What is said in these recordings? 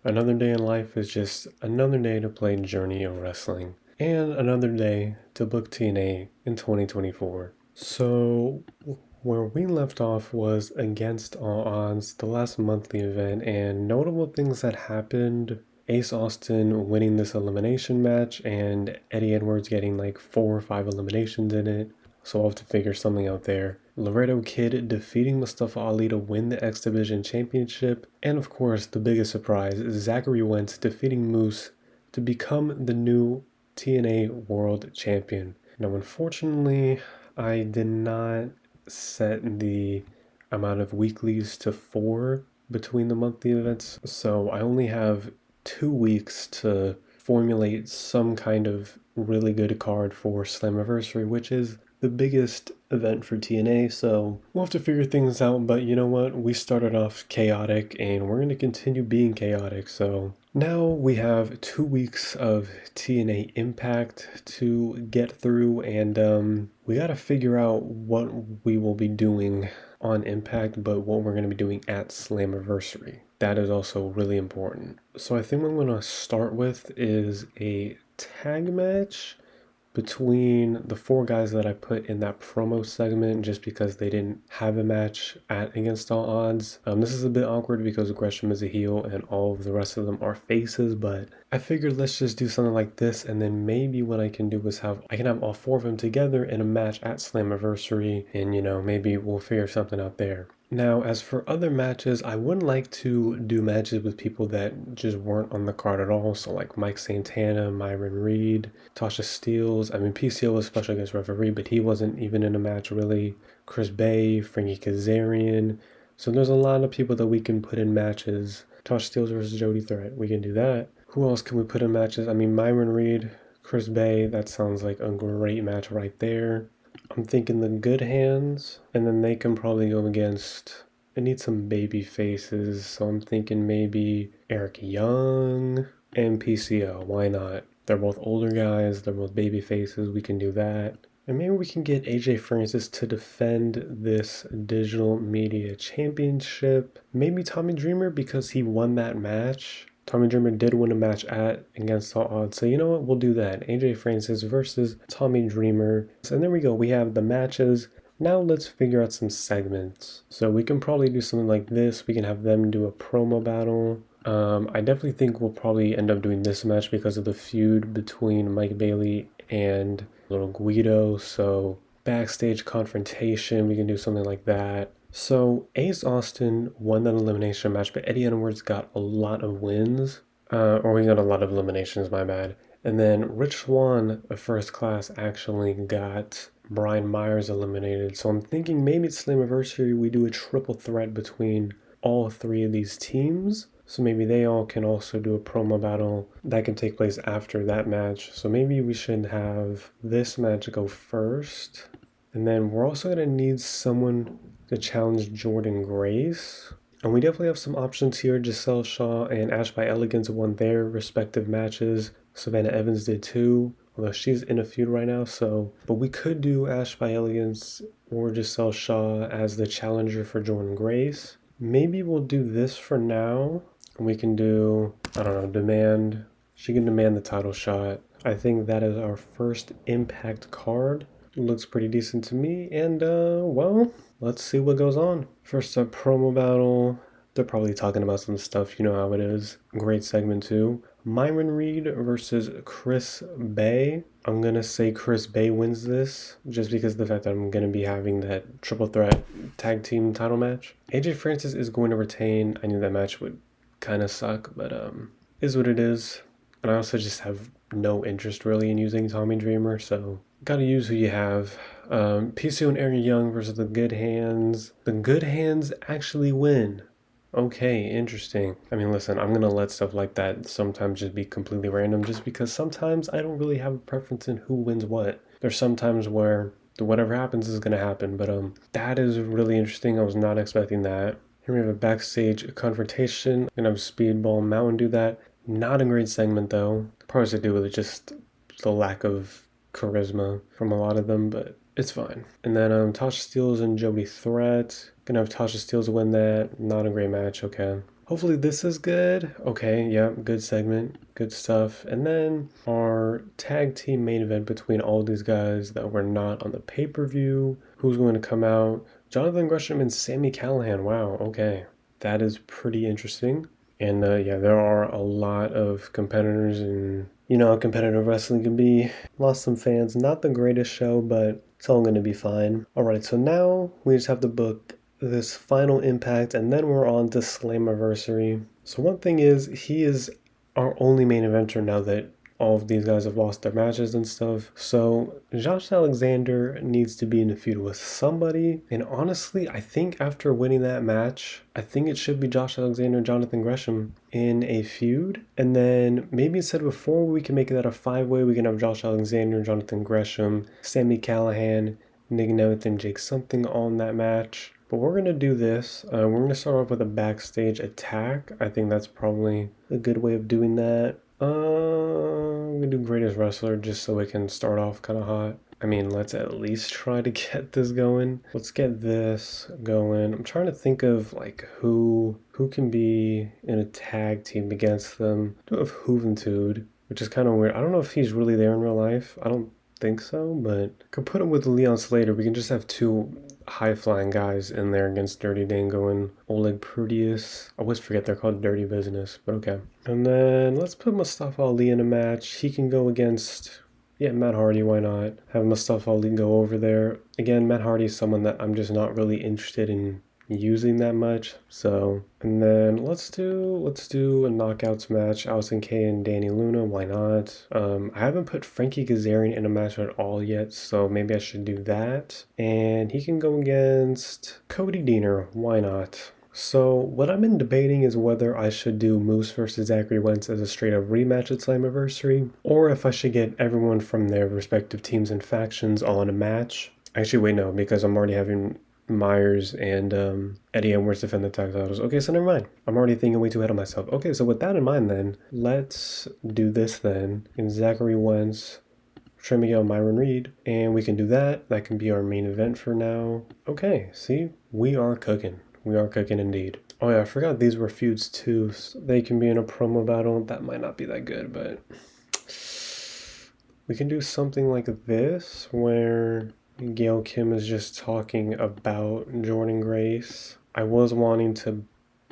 Another day in life is just another day to play Journey of Wrestling, and another day to book TNA in 2024. So, where we left off was Against All Odds, the last monthly event, and notable things that happened. Ace Austin winning this elimination match, and Eddie Edwards getting like 4 or 5 eliminations in it. So I'll have to figure something out there. Laredo Kid defeating Mustafa Ali to win the X Division Championship. And of course, the biggest surprise, Zachary Wentz defeating Moose to become the new TNA World Champion. Now, unfortunately, I did not set the amount of weeklies to 4 between the monthly events, so I only have 2 weeks to formulate some kind of really good card for Slammiversary, which is the biggest event for TNA, so we'll have to figure things out. But you know what? We started off chaotic and we're going to continue being chaotic. So now we have 2 weeks of TNA Impact to get through, and we got to figure out what we will be doing on Impact, but what we're going to be doing at Slammiversary. That is also really important. So I think what I'm going to start with is a tag match between the 4 guys that I put in that promo segment just because they didn't have a match at Against All Odds. This is a bit awkward because Gresham is a heel and all of the rest of them are faces, but I figured let's just do something like this, and then maybe what I can do is I can have all 4 of them together in a match at Slammiversary, and maybe we'll figure something out there. Now, as for other matches, I would like to do matches with people that just weren't on the card at all. So like Mike Santana, Myron Reed, Tasha Steelz. I mean, PCO was special guest referee, but he wasn't even in a match really. Chris Bay, Frankie Kazarian. So there's a lot of people that we can put in matches. Tasha Steelz versus Jody Threat. We can do that. Who else can we put in matches? I mean, Myron Reed, Chris Bay. That sounds like a great match right there. I'm thinking the Good Hands, and then they can probably go against, I need some baby faces, so I'm thinking maybe Eric Young and PCO. Why not? They're both older guys, they're both baby faces, we can do that. And maybe we can get AJ Francis to defend this digital media championship. Maybe Tommy Dreamer because he won that match. Tommy Dreamer did win a match at Against All Odds. So you know what? We'll do that. AJ Francis versus Tommy Dreamer. And there we go. We have the matches. Now let's figure out some segments. So we can probably do something like this. We can have them do a promo battle. I definitely think we'll probably end up doing this match because of the feud between Mike Bailey and Little Guido. So backstage confrontation, we can do something like that. So Ace Austin won that elimination match, but Eddie Edwards got a lot of wins. Or he got a lot of eliminations, my bad. And then Rich Swann of First Class actually got Brian Myers eliminated. So I'm thinking maybe at Slammiversary we do a triple threat between all 3 of these teams. So maybe they all can also do a promo battle that can take place after that match. So maybe we should have this match go first. And then we're also going to need someone to challenge Jordan Grace. And we definitely have some options here. Giselle Shaw and Ash by Elegance won their respective matches. Savannah Evans did too, although she's in a feud right now. But we could do Ash by Elegance or Giselle Shaw as the challenger for Jordan Grace. Maybe we'll do this for now. We can do, I don't know, she can demand the title shot. I think that is our first Impact card. Looks pretty decent to me, and well, let's see what goes on. First up, promo battle. They're probably talking about some stuff, you know how it is. Great segment too. Myron Reed versus Chris Bay. I'm gonna say Chris Bay wins this, just because of the fact that I'm gonna be having that triple threat tag team title match. AJ Francis is going to retain. I knew that match would kind of suck, but is what it is. And I also just have no interest really in using Tommy Dreamer, so gotta use who you have. PCO and Eric Young versus the Good Hands. The Good Hands actually win. Okay, interesting. I mean, listen, I'm gonna let stuff like that sometimes just be completely random, just because sometimes I don't really have a preference in who wins what. There's some times where whatever happens is gonna happen, but that is really interesting. I was not expecting that. Here we have a backstage confrontation. Gonna have Speedball Mountain do that. Not a great segment though. Probably to do with just the lack of charisma from a lot of them, but it's fine. And then Tasha Steelz and Jody Threat. Gonna have Tasha Steelz win that. Not a great match, okay. Hopefully this is good. Okay, yeah, good segment, good stuff. And then our tag team main event between all these guys that were not on the pay-per-view. Who's going to come out? Jonathan Gresham and Sami Callihan. Wow, okay. That is pretty interesting. And yeah, there are a lot of competitors, and you know how competitive wrestling can be. Lost some fans. Not the greatest show, but it's all going to be fine. All right, so now we just have to book this final impact, and then we're on to Slammiversary. So one thing is, he is our only main eventer now that all of these guys have lost their matches and stuff. So Josh Alexander needs to be in a feud with somebody. And honestly, I think after winning that match, I think it should be Josh Alexander and Jonathan Gresham in a feud. And then maybe instead of a 4-way, we can make that a 5-way. We can have Josh Alexander, Jonathan Gresham, Sami Callihan, Nick Nemeth, and Jake something on that match. But we're going to do this. We're going to start off with a backstage attack. I think that's probably a good way of doing that. I'm going to do greatest wrestler just so we can start off kind of hot. I mean, let's at least try to get this going. Let's get this going. I'm trying to think of like who can be in a tag team against them. I do have Juventud, which is kind of weird. I don't know if he's really there in real life. I don't think so, but could put him with Leon Slater. We can just have two high-flying guys in there against Dirty Dango and Oleg Prudius. I always forget they're called Dirty Business, but okay. And then let's put Mustafa Ali in a match. He can go against, yeah, Matt Hardy, why not? Have Mustafa Ali go over there. Again, Matt Hardy is someone that I'm just not really interested in using that much. So, and then let's do a knockouts match. Allison Kay and Danny Luna, why not? I haven't put Frankie Kazarian in a match at all yet, so maybe I should do that. And he can go against Cody Deaner, why not? So what I've been debating is whether I should do Moose versus Zachary Wentz as a straight up rematch at Slammiversary, or if I should get everyone from their respective teams and factions all in a match. Actually, wait, no, because I'm already having Myers and Eddie Edwards defend the tag titles. Okay, so never mind. I'm already thinking way too ahead of myself. Okay, so with that in mind then, let's do this then. In Zachary Wentz, Trey Miguel, Myron Reed, and we can do that. That can be our main event for now. Okay, see? We are cooking. We are cooking indeed. Oh yeah, I forgot these were feuds too. So they can be in a promo battle. That might not be that good, but we can do something like this where Gail Kim is just talking about Jordan Grace. I was wanting to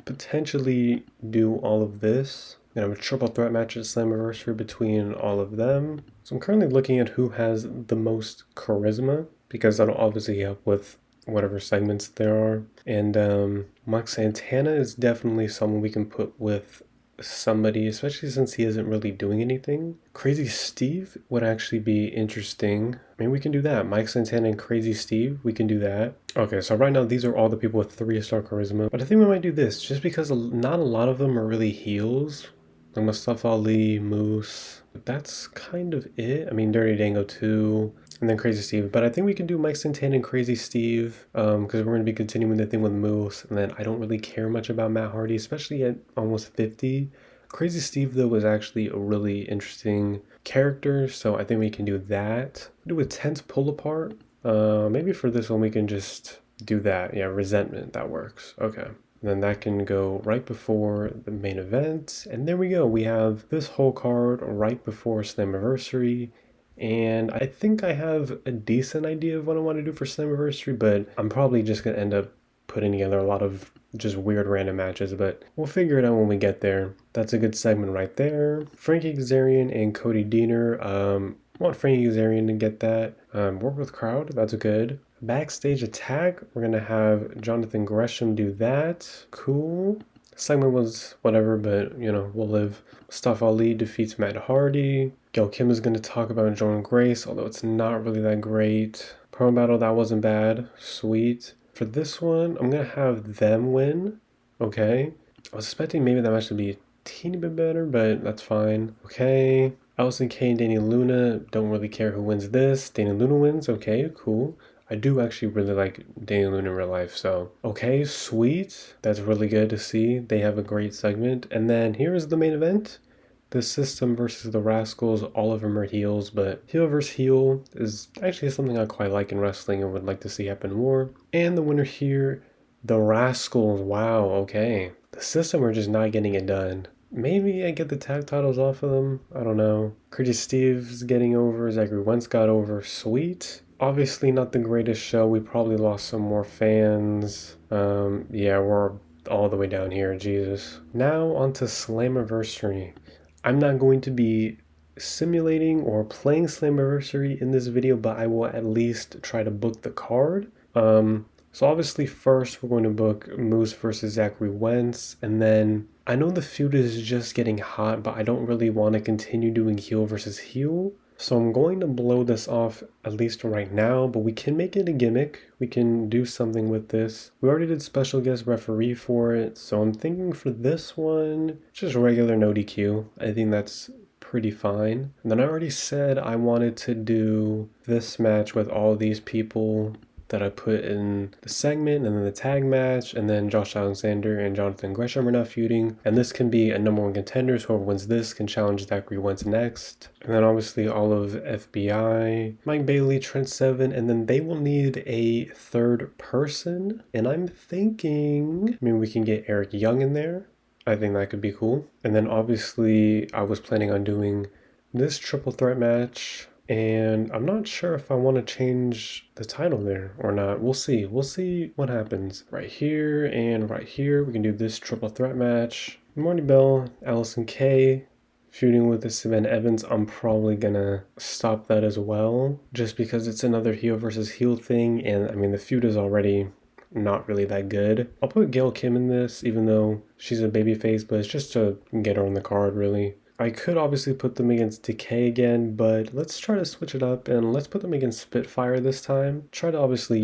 potentially do all of this and have a triple threat match at Slammiversary between all of them. So I'm currently looking at who has the most charisma, because that'll obviously help with whatever segments there are. And Mike Santana is definitely someone we can put with somebody, especially since he isn't really doing anything. Crazy Steve would actually be interesting. Maybe we can do that. Mike Santana and Crazy Steve, we can do that. Okay, so right now these are all the people with 3-star charisma. But I think we might do this, just because not a lot of them are really heels. Like Mustafa Ali, Moose. But that's kind of it. I mean, Dirty Dango too. And then Crazy Steve. But I think we can do Mike Santana and Crazy Steve, because we're going to be continuing the thing with Moose. And then I don't really care much about Matt Hardy, especially at almost 50. Crazy Steve, though, was actually a really interesting character, so I think we can do that. Do a tense pull apart. Maybe for this one we can just do that. Yeah, resentment, that works. Okay. Then that can go right before the main event. And there we go. We have this whole card right before Slammiversary. And I think I have a decent idea of what I want to do for Slammiversary, but I'm probably just going to end up putting together a lot of just weird random matches, but we'll figure it out when we get there. That's a good segment right there. Frankie Kazarian and Cody Deaner. I want Frankie Kazarian to get that. Work with crowd, that's good. Backstage attack, we're going to have Jonathan Gresham do that. Cool. Segment was whatever, but you know, we'll live. Mustafa Ali defeats Matt Hardy. Gail Kim is going to talk about Jordan Grace, although it's not really that great. Promo battle, that wasn't bad. Sweet. For this one, I'm going to have them win. Okay. I was expecting maybe that match to be a teeny bit better, but that's fine. Okay. Allison Kay and Danny Luna, don't really care who wins this. Danny Luna wins. Okay, cool. I do actually really like Danny Luna in real life, so okay, sweet. That's really good to see. They have a great segment. And then here's the main event. The System versus the Rascals. All of them are heels, but heel versus heel is actually something I quite like in wrestling and would like to see happen more. And the winner here, the Rascals. Wow, okay. the system are just not getting it done. Maybe I get the tag titles off of them. I don't know. Crazy Steve's getting over. Zachary Wentz got over. Sweet. Obviously not the greatest show. We probably lost some more fans. Yeah, we're all the way down here. Jesus. Now on to Slammiversary. I'm not going to be simulating or playing Slammiversary in this video, but I will at least try to book the card. So obviously first we're going to book Moose versus Zachary Wentz, and then I know the feud is just getting hot, but I don't really want to continue doing heel versus heel. So I'm going to blow this off at least right now, but we can make it a gimmick. We can do something with this. We already did special guest referee for it, so I'm thinking for this one, just regular no DQ. I think that's pretty fine. And then I already said I wanted to do this match with all these people that I put in the segment, and then the tag match, and then Josh Alexander and Jonathan Gresham are not feuding. And this can be a number one contenders. Whoever wins this can challenge Zachary Wentz next. And then obviously all of FBI, Mike Bailey, Trent Seven, and then they will need a third person. And I'm thinking, we can get Eric Young in there. I think that could be cool. And then obviously I was planning on doing this triple threat match, and I'm not sure if I want to change the title there or not. We'll see. We'll see what happens. Right here and right here, we can do this triple threat match. Marty Bell, Allison Kay, feuding with the Savannah Evans. I'm probably gonna stop that as well, just because it's another heel versus heel thing, and the feud is already not really that good. I'll put Gail Kim in this, even though she's a babyface, but it's just to get her on the card, really. I could obviously put them against Decay again, but let's try to switch it up and let's put them against Spitfire this time. Try to obviously,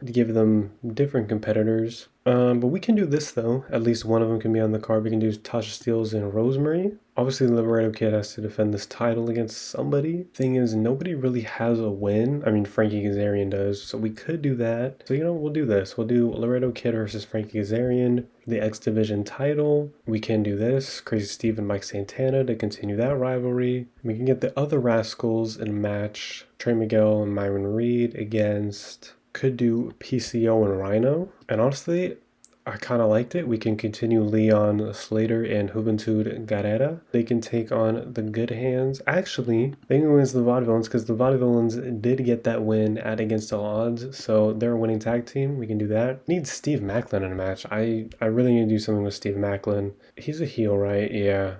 give them different competitors. But we can do this though. At least one of them can be on the card. We can do Tasha Steelz and Rosemary. Obviously, the Laredo Kid has to defend this title against somebody. Thing is, nobody really has a win. Frankie Kazarian does, so we could do that. So, we'll do this. We'll do Laredo Kid versus Frankie Kazarian, the X Division title. We can do this. Crazy Steve and Mike Santana to continue that rivalry. We can get the other Rascals in a match. Trey Miguel and Myron Reed against... Could do PCO and Rhino. And honestly, I kind of liked it. We can continue Leon Slater and Juventud Guerrera. They can take on the Good Hands. Actually, they can win the Vaudevillains because the Vaudevillains did get that win at Against All Odds. So they're a winning tag team. We can do that. Need Steve Macklin in a match. I really need to do something with Steve Macklin. He's a heel, right? Yeah.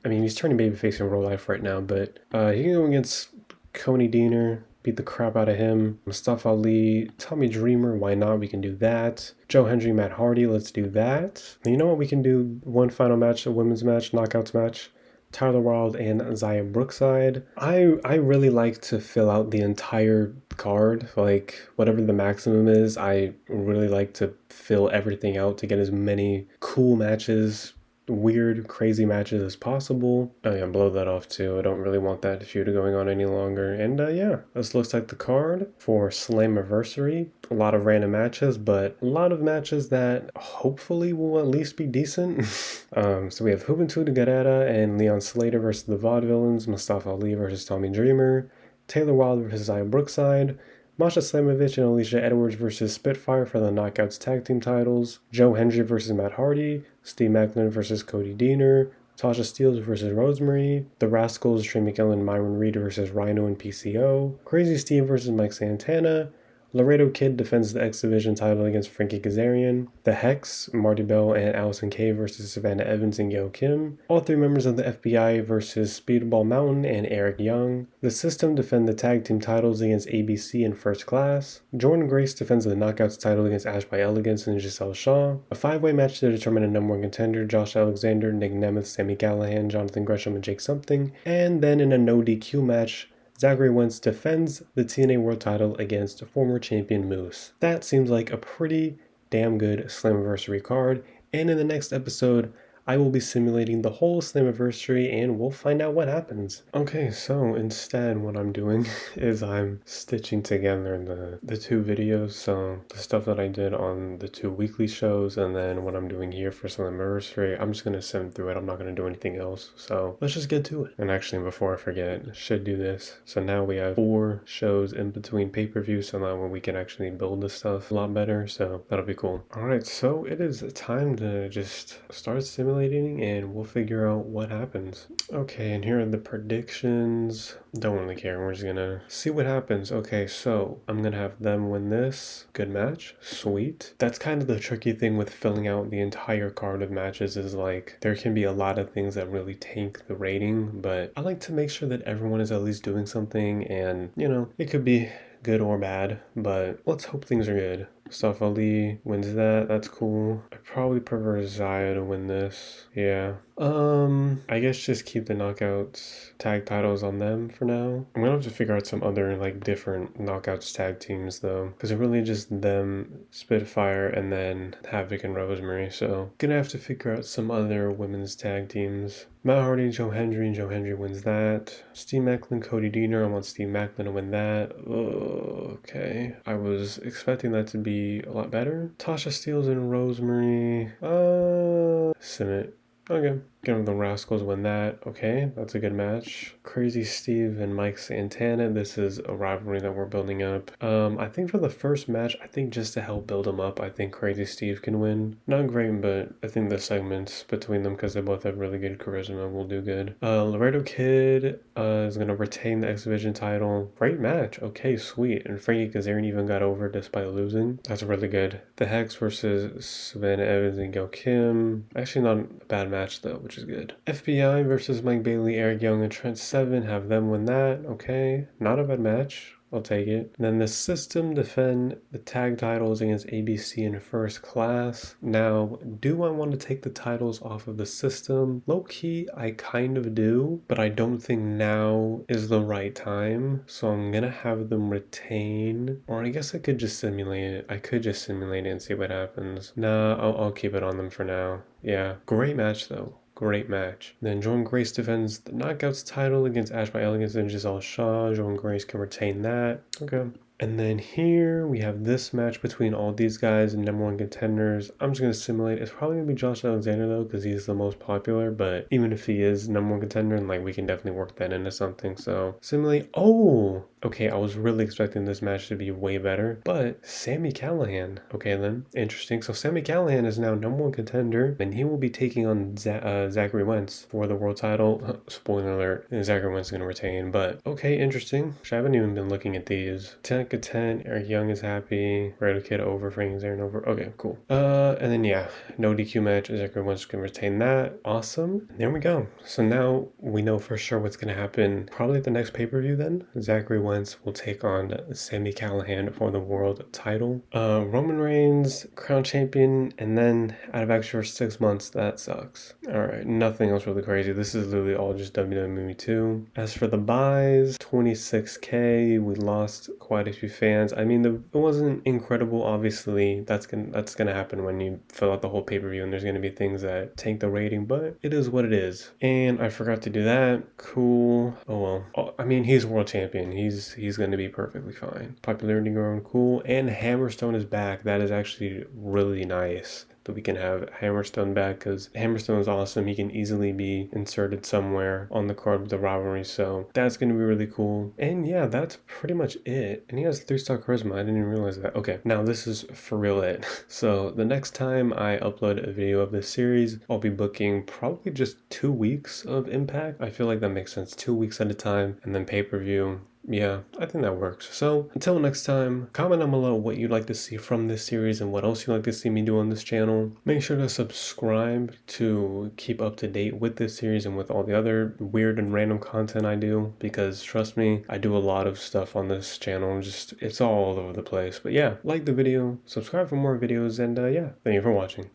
He's turning babyface in real life right now, but he can go against Coney Deaner. Beat the crap out of him. Mustafa Ali, Tommy Dreamer, why not? We can do that. Joe Hendry, Matt Hardy, let's do that. And you know what? We can do one final match, a women's match, knockouts match. Tyler Wilde and Zaya Brookside. I really like to fill out the entire card, like whatever the maximum is. I really like to fill everything out to get as many cool matches, weird, crazy matches as possible. Oh yeah, blow that off too. I don't really want that feud going on any longer. And yeah, this looks like the card for Slammiversary. A lot of random matches, but a lot of matches that hopefully will at least be decent. So we have Juventud Guerrera and Leon Slater versus the Vaudevillains, Mustafa Ali versus Tommy Dreamer, Taylor Wilde versus Zaya Brookside, Masha Slamovich and Alicia Edwards versus Spitfire for the Knockouts Tag Team titles, Joe Hendry versus Matt Hardy, Steve Macklin versus Cody Deaner, Tasha Steelz versus Rosemary, The Rascals, Trey Miguel and Myron Reed versus Rhino and PCO, Crazy Steve versus Mike Santana, Laredo Kid defends the X Division title against Frankie Kazarian. The Hex, Marty Bell and Allison Kay versus Savannah Evans and Gail Kim. All three members of the FBI versus Speedball Mountain and Eric Young. The System defend the tag team titles against ABC and First Class. Jordan Grace defends the Knockouts title against Ash by Elegance and Giselle Shaw. A 5-way match to determine a number one contender, Josh Alexander, Nick Nemeth, Sami Callihan, Jonathan Gresham, and Jake Something. And then in a no DQ match, Zachary Wentz defends the TNA World title against former champion Moose. That seems like a pretty damn good Slammiversary card, and in the next episode, I will be simulating the whole Slammiversary and we'll find out what happens. Okay, so instead what I'm doing is I'm stitching together the two videos. So the stuff that I did on the two weekly shows and then what I'm doing here for Slammiversary, I'm just going to sim through it. I'm not going to do anything else. So let's just get to it. And actually, before I forget, I should do this. So now we have 4 shows in between pay-per-views, so now we can actually build this stuff a lot better. So that'll be cool. All right, so it is time to just start simulating and we'll figure out what happens. Okay, and here are the predictions. Don't really care. We're just gonna see what happens. Okay, so I'm gonna have them win this. Good match. Sweet. That's kind of the tricky thing with filling out the entire card of matches, is like there can be a lot of things that really tank the rating, but I like to make sure that everyone is at least doing something, and you know, it could be good or bad, but let's hope things are good. Mustafa Ali wins that. That's cool. I probably prefer Zaya to win this. Yeah. I guess just keep the knockouts tag titles on them for now. I'm gonna have to figure out some other like different knockouts tag teams though, because it really just them, Spitfire, and then Havoc and Rosemary. So gonna have to figure out some other women's tag teams. Matt Hardy, Joe Hendry, and Joe Hendry wins that. Steve Macklin, Cody Deaner. I want Steve Macklin to win that. Okay. I was expecting that to be a lot better. Tasha Steelz and Rosemary. Simmet. Okay. Get him the Rascals win that. Okay, that's a good match. Crazy Steve and Mike Santana. This is a rivalry that we're building up. I think for the first match, I think just to help build them up, I think Crazy Steve can win. Not great, but I think the segments between them, because they both have really good charisma, will do good. Laredo Kid is going to retain the X Division title. Great match. Okay, sweet. And Frankie Kazarian even got over despite losing. That's really good. The Hex versus Savannah Evans and Gail Kim. Actually, not a bad match though, which is good. FBI versus Mike Bailey, Eric Young, and Trent Seven. Have them win that. Okay, not a bad match. I'll take it. And then the System defend the tag titles against ABC in First Class. Now, do I want to take the titles off of the System? Low key, I kind of do, but I don't think now is the right time. So I'm gonna have them retain, or I guess I could just simulate it. I could just simulate it and see what happens. Nah, I'll keep it on them for now. Yeah, great match though. Great match. Then Jordan Grace defends the Knockouts title against Ash by Elegance and Giselle Shaw. Jordan Grace can retain that. Okay. And then here we have this match between all these guys and number 1 contenders. I'm just going to simulate. It's probably going to be Josh Alexander though, because he's the most popular. But even if he is number 1 contender, like we can definitely work that into something. So simulate. Oh, okay. I was really expecting this match to be way better. But Sami Callihan. Okay then. Interesting. So Sami Callihan is now number 1 contender. And he will be taking on Zachary Wentz for the world title. Spoiler alert. Zachary Wentz is going to retain. But okay, interesting. I haven't even been looking at these. 10, Eric Young is happy. Red Kid over, Frank Zarin over. Okay, cool. And then yeah, no DQ match. Zachary Wentz can retain that. Awesome. There we go. So now we know for sure what's gonna happen. Probably at the next pay-per-view then. Zachary Wentz will take on Sami Callihan for the world title. Roman Reigns, crown champion, and then out of action for 6 months. That sucks. Alright, nothing else really crazy. This is literally all just WWE 2. As for the buys, 26K. We lost quite a few fans. I mean, it wasn't incredible. Obviously, that's gonna happen when you fill out the whole pay-per-view, and there's gonna be things that tank the rating, but it is what it is. And I forgot to do that. Cool. Oh well. I mean, he's world champion. He's gonna be perfectly fine. Popularity growing, cool. And Hammerstone is back. That is actually really nice that we can have Hammerstone back, because Hammerstone is awesome. He can easily be inserted somewhere on the card with the rivalry, so that's going to be really cool. And yeah, that's pretty much it. And he has 3-star charisma. I didn't even realize that. Okay, now this is for real it. So the next time I upload a video of this series, I'll be booking probably just 2 weeks of Impact. I feel like that makes sense. 2 weeks at a time, and then pay-per-view. Yeah, I think that works. So until next time, comment down below what you'd like to see from this series and what else you'd like to see me do on this channel. Make sure to subscribe to keep up to date with this series and with all the other weird and random content I do, because trust me, I do a lot of stuff on this channel. It's all over the place. But yeah, like the video, subscribe for more videos, and yeah, thank you for watching.